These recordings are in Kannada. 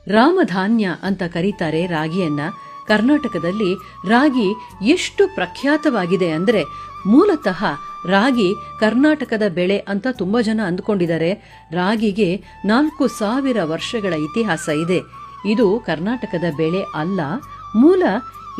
ರಾಮಧಾನ್ಯ ಅಂತ ಕರೀತಾರೆ ರಾಗಿಯನ್ನ. ಕರ್ನಾಟಕದಲ್ಲಿ ರಾಗಿ ಎಷ್ಟು ಪ್ರಖ್ಯಾತವಾಗಿದೆ ಅಂದರೆ, ಮೂಲತಃ ರಾಗಿ ಕರ್ನಾಟಕದ ಬೆಳೆ ಅಂತ ತುಂಬಾ ಜನ ಅಂದ್ಕೊಂಡಿದ್ದಾರೆ. ರಾಗಿಗೆ 4000 ವರ್ಷಗಳ ಇತಿಹಾಸ ಇದೆ. ಇದು ಕರ್ನಾಟಕದ ಬೆಳೆ ಅಲ್ಲ, ಮೂಲ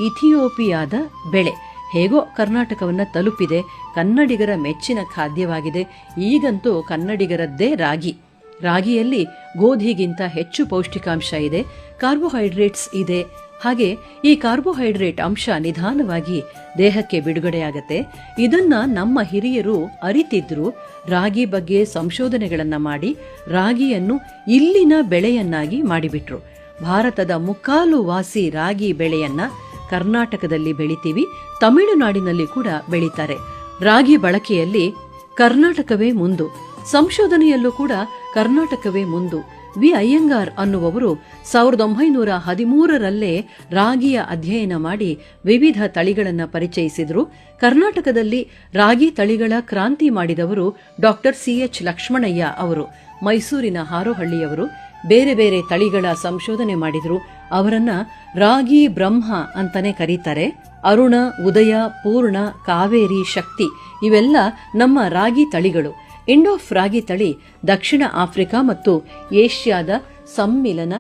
ಇಥಿಯೋಪಿಯಾದ ಬೆಳೆ. ಹೇಗೋ ಕರ್ನಾಟಕವನ್ನು ತಲುಪಿದೆ. ಕನ್ನಡಿಗರ ಮೆಚ್ಚಿನ ಖಾದ್ಯವಾಗಿದೆ. ಈಗಂತೂ ಕನ್ನಡಿಗರದ್ದೇ ರಾಗಿ. ರಾಗಿಯಲ್ಲಿ ಗೋಧಿಗಿಂತ ಹೆಚ್ಚು ಪೌಷ್ಟಿಕಾಂಶ ಇದೆ, ಕಾರ್ಬೋಹೈಡ್ರೇಟ್ಸ್ ಇದೆ. ಹಾಗೆ ಈ ಕಾರ್ಬೋಹೈಡ್ರೇಟ್ ಅಂಶ ನಿಧಾನವಾಗಿ ದೇಹಕ್ಕೆ ಬಿಡುಗಡೆಯಾಗತ್ತೆ. ಇದನ್ನ ನಮ್ಮ ಹಿರಿಯರು ಅರಿತಿದ್ರು. ರಾಗಿ ಬಗ್ಗೆ ಸಂಶೋಧನೆಗಳನ್ನ ಮಾಡಿ ರಾಗಿಯನ್ನು ಇಲ್ಲಿನ ಬೆಳೆಯನ್ನಾಗಿ ಮಾಡಿಬಿಟ್ರು. ಭಾರತದ ಮುಕ್ಕಾಲು ವಾಸಿ ರಾಗಿ ಬೆಳೆಯನ್ನ ಕರ್ನಾಟಕದಲ್ಲಿ ಬೆಳಿತೀವಿ, ತಮಿಳುನಾಡಿನಲ್ಲಿ ಕೂಡ ಬೆಳೀತಾರೆ. ರಾಗಿ ಬಳಕೆಯಲ್ಲಿ ಕರ್ನಾಟಕವೇ ಮುಂದು, ಸಂಶೋಧನೆಯಲ್ಲೂ ಕೂಡ ಕರ್ನಾಟಕವೇ ಮುಂದು. ವಿ ಅಯ್ಯಂಗಾರ್ ಅನ್ನುವವರು 1913ರಲ್ಲೇ ರಾಗಿಯ ಅಧ್ಯಯನ ಮಾಡಿ ವಿವಿಧ ತಳಿಗಳನ್ನು ಪರಿಚಯಿಸಿದರು. ಕರ್ನಾಟಕದಲ್ಲಿ ರಾಗಿ ತಳಿಗಳ ಕ್ರಾಂತಿ ಮಾಡಿದವರು ಡಾಕ್ಟರ್ CH ಲಕ್ಷ್ಮಣಯ್ಯ ಅವರು, ಮೈಸೂರಿನ ಹಾರೋಹಳ್ಳಿಯವರು. ಬೇರೆ ಬೇರೆ ತಳಿಗಳ ಸಂಶೋಧನೆ ಮಾಡಿದ್ರು. ಅವರನ್ನ ರಾಗಿ ಬ್ರಹ್ಮ ಅಂತಾನೆ ಕರೀತಾರೆ. ಅರುಣ, ಉದಯ, ಪೂರ್ಣ, ಕಾವೇರಿ, ಶಕ್ತಿ ಇವೆಲ್ಲ ನಮ್ಮ ರಾಗಿ ತಳಿಗಳು. ಇಂಡೋಫ್ ರಾಗಿ ತಳಿ ದಕ್ಷಿಣ ಆಫ್ರಿಕಾ ಮತ್ತು ಏಷ್ಯಾದ ಸಮ್ಮಿಲನ.